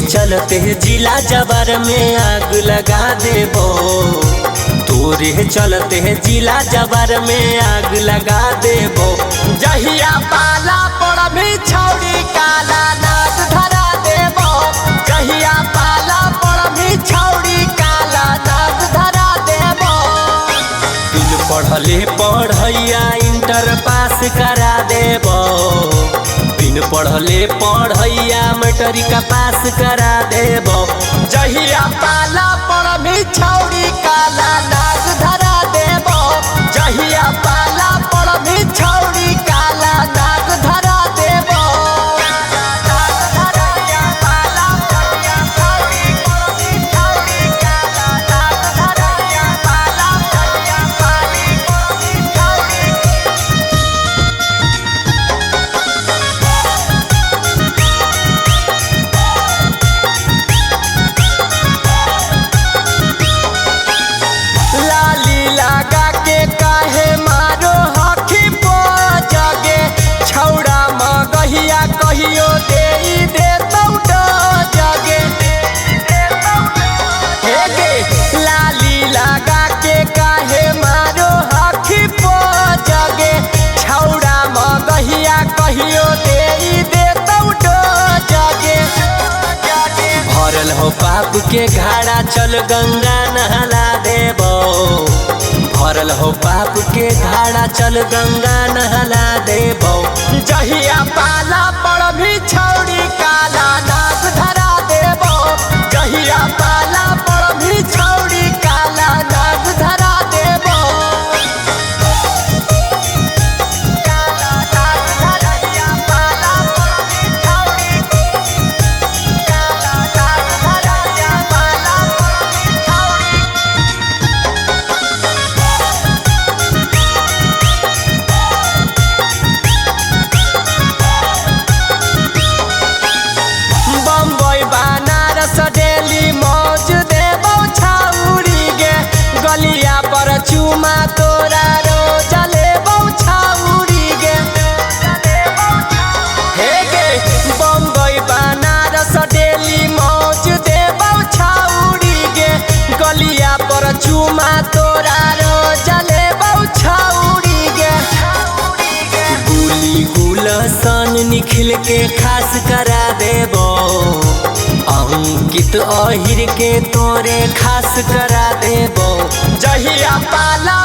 चलते जिला जबर में आग लगा देबो। तोरे चलते जिला जबर में आग लगा देबो। जहिया पाला पड़ भी छौड़ी काला नाग धरा देबो। जहिया पाला पड़ भी छौड़ी काला नाग धरा देबो। बिन पढ़ले पढ़ैया इंटर पास करा देबो। बिन पढ़ले पढ़ैया मैट्रिक पास करा देबो। जहिया पाला पड़ भी छौड़ी काला नाग धरा देबो। जहिया पाला पड़ भी छौड़ी काला नाग धरा देबो। कहियो दे देतौ जगे हे गे लाली लगा के काहे मारो हखी पो जगे। छौड़ा मगहिया कहियो दे देतौ जगे। भरल हो पाप के घाड़ा चल गंगा नहला देबो। भरल हो पाप के घाड़ा चल गंगा नहला देबो। जहिया पाला पड़ भी छौड़ी काला नाग धरा देबो। जहिया पाला पड़ भी छौड़ी काला नाग धरा देबो। काला नाग धरा पाला पड़ भी छौड़ी काला नाग धरा पाला पड़ भी छौड़ी। डेली मौज देबो छौड़ी गे। गलिया पर चुमा तोरा रोज लेबो छौड़ी गे। हे गे बम्बई बनारस डेली मौज देबो छौड़ी गे। गलिया पर चुमा तोरा रोज लेबो छौड़ी गे। गुली गुलशन निखिल के खास करा देबो। अंकित अहिर के तोरे खास करा देबो। जहिया पाला